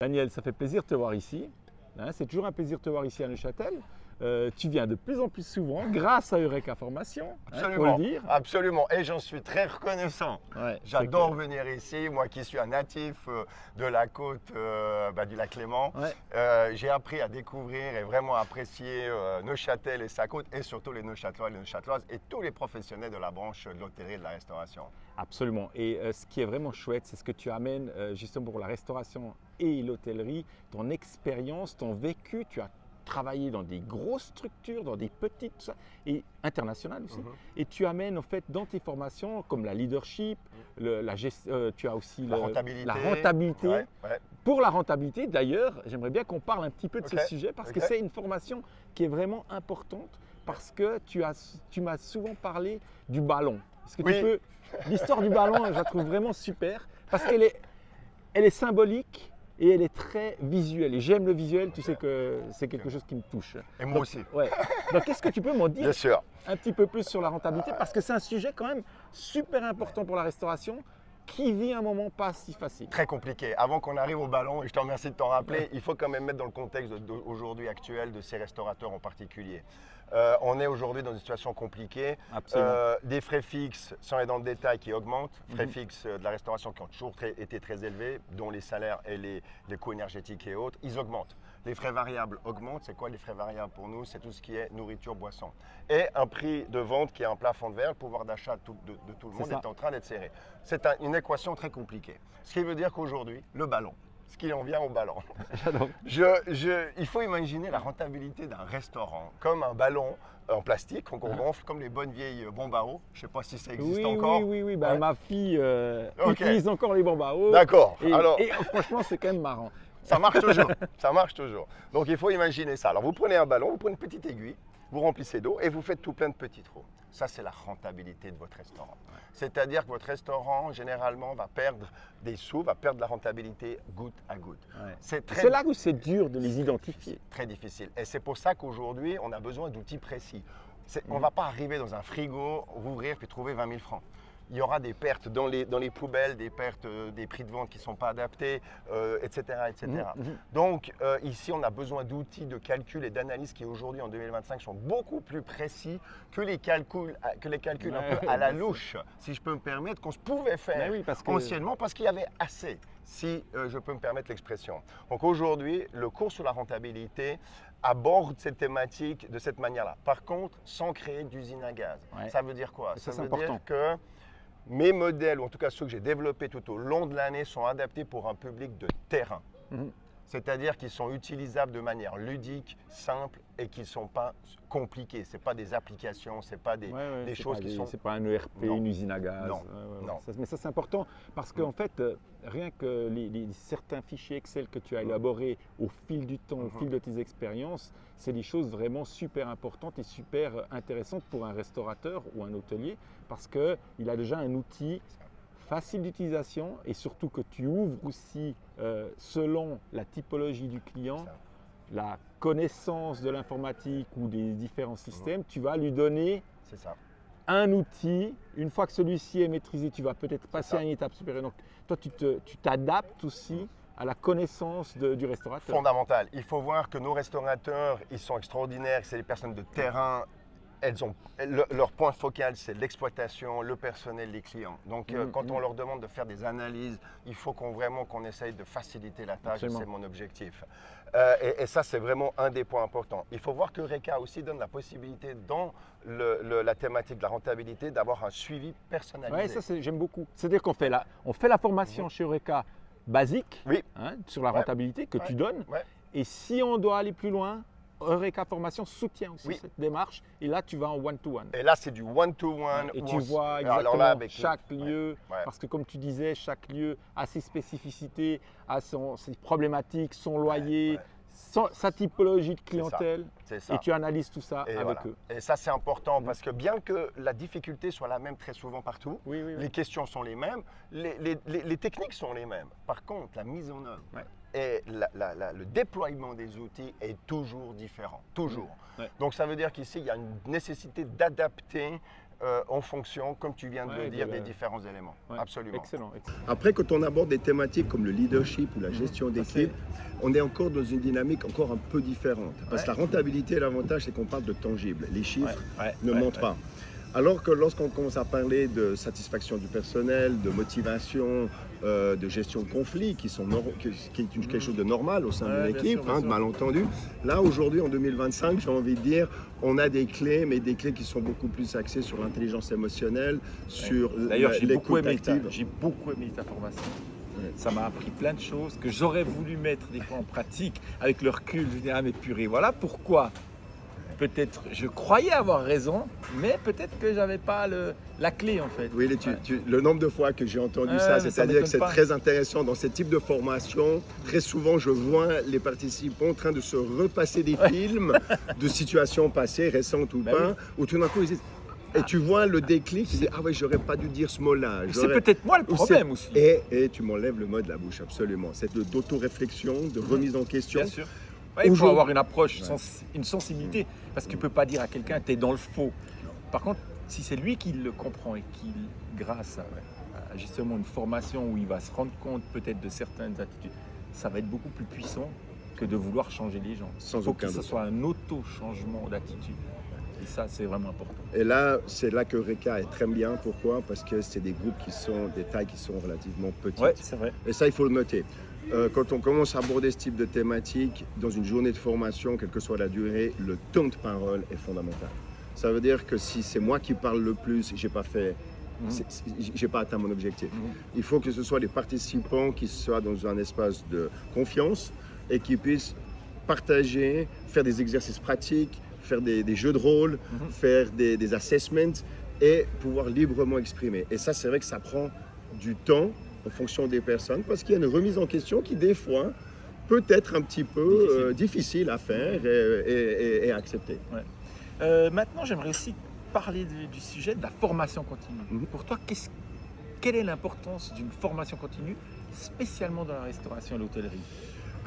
Daniel, ça fait plaisir de te voir ici. C'est toujours un plaisir de te voir ici à Neuchâtel. Tu viens de plus en plus souvent grâce à Eureka Formation, Absolument, faut le dire. absolument. Et j'en suis très reconnaissant. Ouais, J'adore venir ici, moi qui suis un natif de la côte du lac Léman. Ouais. J'ai appris à découvrir et vraiment apprécier Neuchâtel et sa côte, et surtout les Neuchâtelois et les Neuchâteloises et tous les professionnels de la branche de l'hôtellerie et de la restauration. Absolument. Et ce qui est vraiment chouette, c'est ce que tu amènes justement pour la restauration et l'hôtellerie, ton expérience, ton vécu. Tu as travaillé dans des grosses structures, dans des petites et internationales aussi. Et tu amènes en fait dans tes formations comme la leadership, tu as aussi La rentabilité. la rentabilité. Ouais, ouais. Pour la rentabilité, d'ailleurs, j'aimerais bien qu'on parle un petit peu de Ok, ce sujet parce que ok. c'est une formation qui est vraiment importante parce que tu m'as souvent parlé du ballon. Est-ce que Oui. tu peux… L'histoire du ballon, je la trouve vraiment super parce qu'elle est symbolique et elle est très visuelle. Et j'aime le visuel, tu sais que c'est quelque chose qui me touche. Et moi Donc, aussi. Ouais. Donc, qu'est-ce que tu peux m'en dire Bien sûr. un petit peu plus sur la rentabilité? Parce que c'est un sujet quand même super important pour la restauration qui vit un moment pas si facile. Très compliqué. Avant qu'on arrive au ballon, et je te remercie de t'en rappeler, il faut quand même mettre dans le contexte aujourd'hui actuel de ces restaurateurs en particulier. On est aujourd'hui dans une situation compliquée. Absolument. Des frais fixes, sans aller dans le détail, qui augmentent. Frais fixes de la restauration qui ont toujours été très élevés, dont les salaires et les coûts énergétiques et autres, ils augmentent. Les frais variables augmentent. C'est quoi les frais variables pour nous? C'est tout ce qui est nourriture, boisson. Et un prix de vente qui est un plafond de verre, le pouvoir d'achat de tout le monde est en train d'être serré. C'est une équation très compliquée. Ce qui veut dire qu'aujourd'hui, le ballon, ce qui en vient au ballon. J'adore. Il faut imaginer la rentabilité d'un restaurant comme un ballon en plastique qu'on gonfle comme les bonnes vieilles bombes à eau. Je ne sais pas si ça existe Oui, encore. oui. Bah, Ouais. ma fille Ok. utilise encore les bombes à eau. D'accord. Et, Alors, et franchement, c'est quand même marrant. ça marche toujours. Ça marche toujours. Donc il faut imaginer ça. Alors vous prenez un ballon, vous prenez une petite aiguille, vous remplissez d'eau et vous faites tout plein de petits trous. Ça, c'est la rentabilité de votre restaurant. C'est-à-dire que votre restaurant, généralement, va perdre des sous, va perdre de la rentabilité goutte à goutte. Ouais. C'est C'est là où c'est dur de les identifier. très difficile. Et c'est pour ça qu'aujourd'hui, on a besoin d'outils précis. On ne va pas arriver dans un frigo, rouvrir puis trouver 20 000 francs. Il y aura des pertes dans les poubelles, des pertes des prix de vente qui ne sont pas adaptés, etc. etc. Donc ici, on a besoin d'outils de calcul et d'analyse qui aujourd'hui, en 2025, sont beaucoup plus précis que les calculs un peu à la louche, si je peux me permettre, qu'on se pouvait faire Mais oui, parce que- anciennement parce qu'il y avait assez, si je peux me permettre l'expression. Donc aujourd'hui, le cours sur la rentabilité aborde cette thématique de cette manière-là. Par contre, sans créer d'usine à gaz. Ouais. Ça veut dire quoi? Ça, c'est veut important. dire que mes modèles, ou en tout cas ceux que j'ai développés tout au long de l'année, sont adaptés pour un public de terrain. C'est-à-dire qu'ils sont utilisables de manière ludique, simple et qui ne sont pas compliqués. Ce n'est pas des applications, ce n'est pas des C'est choses pas qui sont… C'est pas un ERP, Non. une usine à gaz. Non. Non. Mais ça, c'est important parce qu'en fait, rien que certains fichiers Excel que tu as élaborés au fil du temps, au fil de tes expériences, c'est des choses vraiment super importantes et super intéressantes pour un restaurateur ou un hôtelier parce qu'il a déjà un outil facile d'utilisation et surtout que tu ouvres aussi selon la typologie du client, la connaissance de l'informatique ou des différents systèmes, tu vas lui donner C'est ça. un outil. Une fois que celui-ci est maîtrisé, tu vas peut-être passer ça. à une étape supérieure. Donc toi, tu t'adaptes aussi à la connaissance du restaurateur. Fondamental. Il faut voir que nos restaurateurs, ils sont extraordinaires, c'est des personnes de terrain. Leur point focal, c'est l'exploitation, le personnel, les clients. Donc, quand on leur demande de faire des analyses, il faut qu'on essaye de faciliter la tâche. Absolument. C'est mon objectif. Et ça, c'est vraiment un des points importants. Il faut voir que Eureka aussi donne la possibilité, dans la thématique de la rentabilité, d'avoir un suivi personnalisé. Oui, ça, j'aime beaucoup. C'est-à-dire qu'on fait la formation chez Eureka basique Oui. sur la rentabilité que tu donnes. Ouais. Et si on doit aller plus loin, Eureka Formation soutient aussi cette démarche. Et là, tu vas en one-to-one. Et là, c'est du one-to-one. Et où tu on vois alors exactement là, avec chaque lieu, Ouais. parce que comme tu disais, chaque lieu a ses spécificités, a ses problématiques, son loyer, sa typologie de clientèle. C'est ça. Et tu analyses tout ça Et avec voilà. eux. Et ça, c'est important parce que bien que la difficulté soit la même très souvent partout, Oui. les questions sont les mêmes, les techniques sont les mêmes. Par contre, la mise en œuvre et le déploiement des outils est toujours différent. Toujours. Ouais. Donc, ça veut dire qu'ici, il y a une nécessité d'adapter en fonction, comme tu viens de le dire, des différents éléments. Ouais, Absolument. Excellent. Après, quand on aborde des thématiques comme le leadership ou la gestion d'équipe, on est encore dans une dynamique encore un peu différente. Parce que la rentabilité, l'avantage, c'est qu'on parle de tangible. Les chiffres ne montent pas. Alors que lorsqu'on commence à parler de satisfaction du personnel, de motivation, de gestion de conflits, qui est quelque chose de normal au sein d'une équipe, de malentendu, là aujourd'hui en 2025, j'ai envie de dire, on a des clés, mais des clés qui sont beaucoup plus axées sur l'intelligence émotionnelle, sur l'écoute active. J'ai beaucoup aimé ta formation. Ça m'a appris plein de choses que j'aurais voulu mettre des fois en pratique. Avec le recul, je me dis, ah mais purée, voilà pourquoi. Peut-être, je croyais avoir raison, mais peut-être que j'avais pas la clé en fait. Oui, le nombre de fois que j'ai entendu ça, c'est-à-dire que c'est très intéressant dans ce type de formation. Très souvent, je vois les participants en train de se repasser des films de situations passées, récentes ou pas, où tout d'un coup ils disent. Et tu vois le déclic, tu dis ah ouais, j'aurais pas dû dire ce mot-là. C'est peut-être moi le problème aussi. Et tu m'enlèves le mot de la bouche, absolument. C'est d'auto-réflexion, de remise en question. Bien sûr. Ouais, il faut avoir une approche, une sensibilité, parce que tu ne peux pas dire à quelqu'un tu es dans le faux. Par contre, si c'est lui qui le comprend et qui, grâce à justement une formation où il va se rendre compte peut-être de certaines attitudes, ça va être beaucoup plus puissant que de vouloir changer les gens. Il faut que ce soit un auto-changement d'attitude. Et ça, c'est vraiment important. Et là, c'est là que Reka est très bien. Pourquoi? Parce que c'est des groupes qui sont, des tailles qui sont relativement petites. Oui, c'est vrai. Et ça, il faut le noter. Quand on commence à aborder ce type de thématique, dans une journée de formation, quelle que soit la durée, le temps de parole est fondamental. Ça veut dire que si c'est moi qui parle le plus, j'ai pas atteint mon objectif. Il faut que ce soit les participants qui soient dans un espace de confiance et qui puissent partager, faire des exercices pratiques, faire des jeux de rôle, faire des assessments et pouvoir librement exprimer. Et ça, c'est vrai que ça prend du temps en fonction des personnes, parce qu'il y a une remise en question qui, des fois, peut être un petit peu difficile à faire et à accepter. Maintenant, j'aimerais aussi parler du sujet de la formation continue. Pour toi, quelle est l'importance d'une formation continue, spécialement dans la restauration et l'hôtellerie?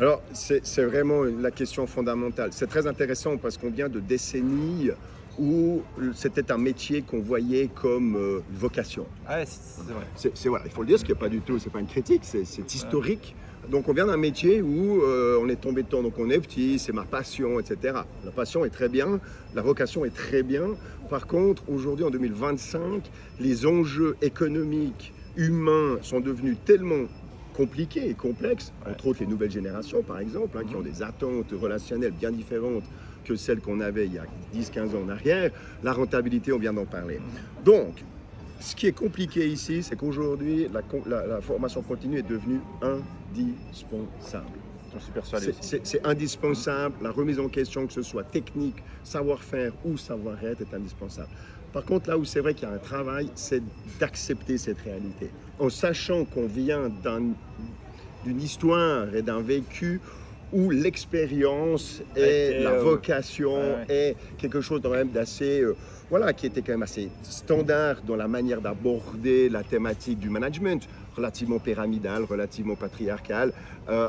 Alors, c'est vraiment la question fondamentale. C'est très intéressant parce qu'on vient de décennies où c'était un métier qu'on voyait comme vocation. Ah, c'est vrai. Voilà, il faut le dire, ce qui n'est pas du tout, c'est pas une critique, c'est historique. Donc on vient d'un métier où on est tombé dedans, donc on est petit, c'est ma passion, etc. La passion est très bien, la vocation est très bien. Par contre, aujourd'hui, en 2025, les enjeux économiques, humains sont devenus tellement compliqués et complexes, entre autres les nouvelles générations, par exemple, qui ont des attentes relationnelles bien différentes que celles qu'on avait il y a 10-15 ans en arrière. La rentabilité, on vient d'en parler. Donc, ce qui est compliqué ici, c'est qu'aujourd'hui, la formation continue est devenue indispensable. C'est indispensable. La remise en question, que ce soit technique, savoir-faire ou savoir-être, est indispensable. Par contre, là où c'est vrai qu'il y a un travail, c'est d'accepter cette réalité. En sachant qu'on vient d'une histoire et d'un vécu où l'expérience et la vocation est quelque chose quand même d'assez, qui était quand même assez standard dans la manière d'aborder la thématique du management, relativement pyramidal, relativement patriarcal,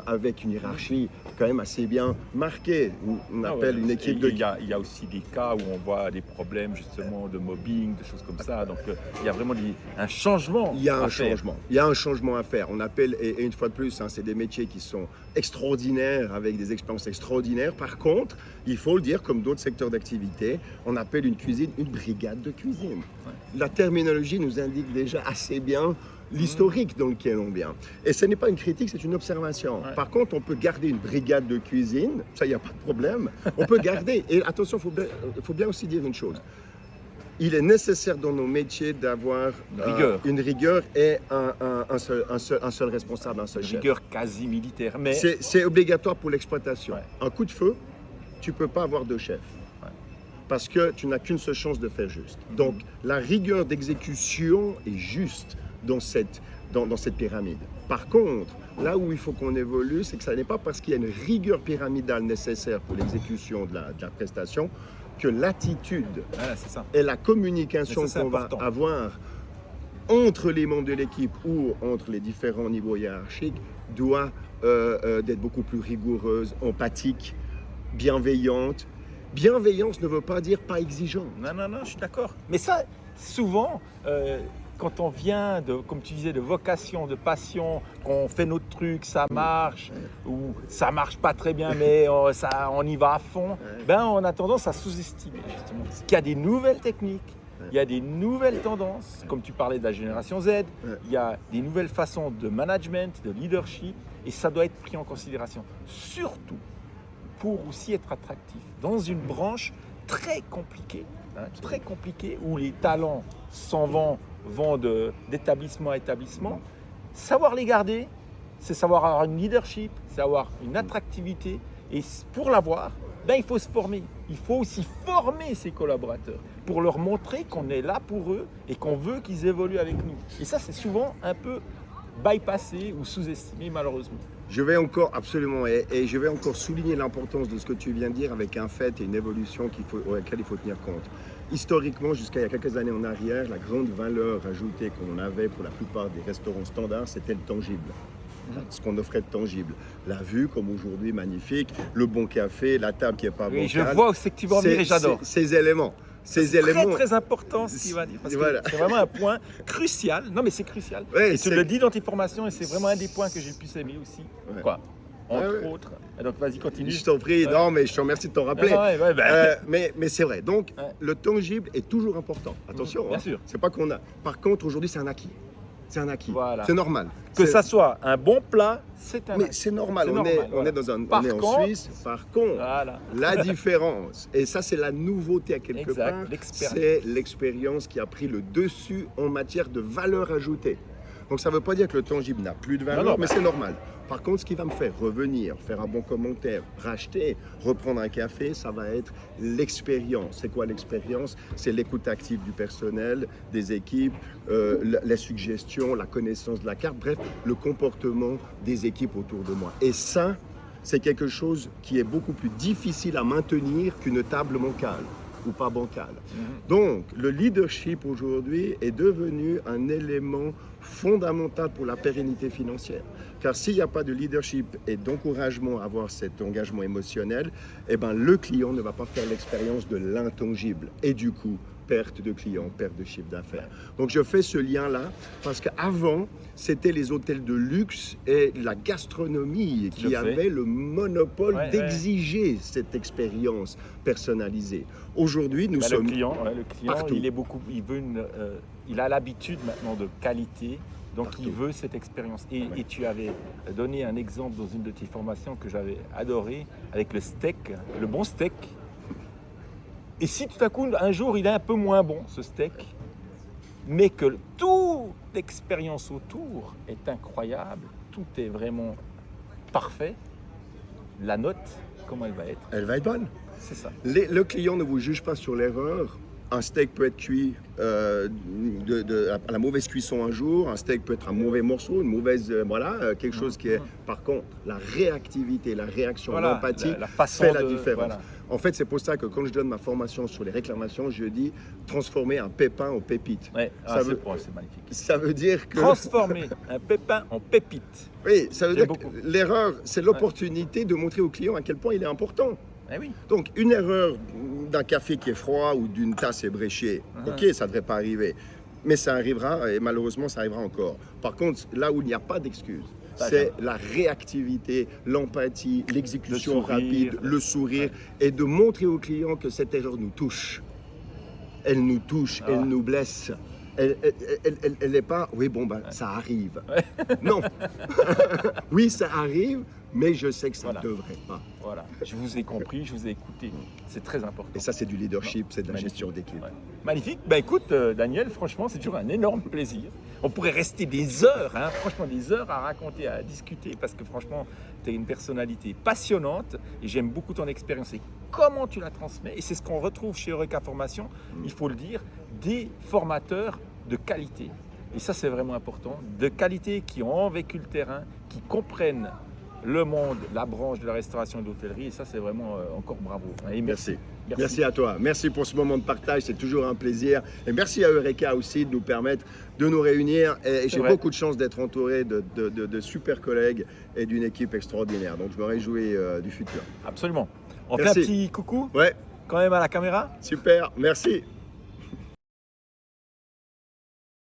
avec une hiérarchie quand même assez bien marquée. On appelle une équipe de... Il y a aussi des cas où on voit des problèmes justement de mobbing, de choses comme ça. Donc il y a vraiment un changement. Il y a un changement à faire. On appelle, et une fois de plus, c'est des métiers qui sont extraordinaires, avec des expériences extraordinaires. Par contre, il faut le dire, comme d'autres secteurs d'activité, on appelle une cuisine une brigade de cuisine. La terminologie nous indique déjà assez bien l'historique dans lequel on vient. Et ce n'est pas une critique, c'est une observation. Par contre, on peut garder une brigade de cuisine, ça, il n'y a pas de problème. On peut garder, et attention, il faut bien aussi dire une chose. Il est nécessaire dans nos métiers d'avoir une rigueur et un seul responsable, un seul chef. Rigueur quasi militaire, mais... C'est obligatoire pour l'exploitation. Un coup de feu, tu ne peux pas avoir deux chefs. Parce que tu n'as qu'une seule chance de faire juste. Donc, la rigueur d'exécution est juste dans cette pyramide. Par contre, là où il faut qu'on évolue, c'est que ce n'est pas parce qu'il y a une rigueur pyramidale nécessaire pour l'exécution de la prestation que l'attitude et la communication qu'on va avoir entre les membres de l'équipe ou entre les différents niveaux hiérarchiques doit être beaucoup plus rigoureuse, empathique, bienveillante. Bienveillance ne veut pas dire pas exigeant. Non, je suis d'accord. Mais ça, souvent, quand on vient de, comme tu disais, de vocation, de passion, qu'on fait notre truc, ça marche, ou ça marche pas très bien, mais on y va à fond, ben on a tendance à sous-estimer justement. Parce qu'il y a des nouvelles techniques, il y a des nouvelles tendances, comme tu parlais de la génération Z, il y a des nouvelles façons de management, de leadership, et ça doit être pris en considération. Surtout pour aussi être attractif dans une branche très compliquée, où les talents s'en vont d'établissement à établissement. Savoir les garder, c'est savoir avoir une leadership, c'est avoir une attractivité. Et pour l'avoir, ben, il faut se former. Il faut aussi former ses collaborateurs pour leur montrer qu'on est là pour eux et qu'on veut qu'ils évoluent avec nous. Et ça, c'est souvent un peu bypassé ou sous-estimé malheureusement. Je vais encore, absolument, et je vais encore souligner l'importance de ce que tu viens de dire avec un fait et une évolution auquel il faut tenir compte. Historiquement, jusqu'à il y a quelques années en arrière, la grande valeur ajoutée qu'on avait pour la plupart des restaurants standards, c'était le tangible. Ce qu'on offrait de tangible. La vue, comme aujourd'hui, magnifique, le bon café, la table qui n'est pas bancale. Je vois où c'est que tu vas en venir et j'adore. Ces éléments. C'est très important ce qu'il va dire, parce que c'est vraiment un point crucial. Non mais c'est crucial. Ouais, et tu le dis dans tes formations et c'est vraiment un des points que j'ai le plus aimé aussi. Ouais. Quoi. Entre autres. Et donc vas-y, continue. Je t'en prie, non mais je te remercie de t'en rappeler. Mais c'est vrai, donc le tangible est toujours important. Attention, bien sûr. C'est pas qu'on a. Par contre, aujourd'hui c'est un acquis. C'est un acquis. Voilà. C'est normal. Que ça soit un bon plat, c'est un Mais acquis. c'est normal. On est en Suisse. Par contre, la différence, et ça c'est la nouveauté à quelque part, c'est l'expérience qui a pris le dessus en matière de valeur ajoutée. Donc ça ne veut pas dire que le tangible n'a plus de valeur, mais c'est normal. Par contre, ce qui va me faire revenir, faire un bon commentaire, racheter, reprendre un café, ça va être l'expérience. C'est quoi l'expérience? C'est l'écoute active du personnel, des équipes, les suggestions, la connaissance de la carte, bref, le comportement des équipes autour de moi. Et ça, c'est quelque chose qui est beaucoup plus difficile à maintenir qu'une table bancale ou pas bancale. Donc, le leadership aujourd'hui est devenu un élément fondamental pour la pérennité financière. Car s'il n'y a pas de leadership et d'encouragement à avoir cet engagement émotionnel, eh ben, le client ne va pas faire l'expérience de l'intangible. Et du coup, perte de clients, perte de chiffre d'affaires. Donc je fais ce lien-là parce qu'avant, c'était les hôtels de luxe et la gastronomie qui avaient le monopole d'exiger cette expérience personnalisée. Aujourd'hui, nous sommes le client, partout. Il a l'habitude maintenant de qualité, donc il veut cette expérience. Et tu avais donné un exemple dans une de tes formations que j'avais adoré, avec le steak, le bon steak. Et si tout à coup, un jour, il est un peu moins bon, ce steak, mais que toute l'expérience autour est incroyable, tout est vraiment parfait, la note, comment elle va être? Elle va être bonne. C'est ça. Le client ne vous juge pas sur l'erreur. Un steak peut être cuit à la mauvaise cuisson un jour, un steak peut être un mauvais morceau, une mauvaise, quelque chose qui est... Par contre, la réactivité, la réaction, l'empathie fait la différence. Voilà. En fait, c'est pour ça que quand je donne ma formation sur les réclamations, je dis transformer un pépin en pépite. Ouais. C'est magnifique. Ça veut dire que... Transformer un pépin en pépite. Oui, ça veut dire que l'erreur, c'est l'opportunité de montrer au client à quel point il est important. Eh oui. Donc, une erreur d'un café qui est froid ou d'une tasse ébréchée, ok, ça ne devrait pas arriver. Mais ça arrivera et malheureusement, ça arrivera encore. Par contre, là où il n'y a pas d'excuse, c'est la réactivité, l'empathie, l'exécution rapide, le sourire et de montrer au client que cette erreur nous touche. Elle nous touche, elle nous blesse. Elle n'est pas, ça arrive. Non. Oui, ça arrive, mais je sais que ça ne devrait pas. Voilà, je vous ai compris, je vous ai écouté. C'est très important. Et ça, c'est du leadership, c'est de la gestion d'équipe. Magnifique. Ben écoute, Daniel, franchement, c'est toujours un énorme plaisir. On pourrait rester des heures, franchement des heures à raconter, à discuter, parce que franchement, tu es une personnalité passionnante et j'aime beaucoup ton expérience et comment tu la transmets. Et c'est ce qu'on retrouve chez Eureka Formation, il faut le dire, des formateurs de qualité. Et ça, c'est vraiment important. De qualité qui ont vécu le terrain, qui comprennent le monde, la branche de la restauration et de l'hôtellerie. Et ça, c'est vraiment encore bravo. Et merci. Merci à toi. Merci pour ce moment de partage. C'est toujours un plaisir. Et merci à Eureka aussi de nous permettre de nous réunir. Et j'ai beaucoup de chance d'être entouré de super collègues et d'une équipe extraordinaire. Donc, je me réjouis du futur. Absolument. On fait un petit coucou quand même à la caméra. Super. Merci.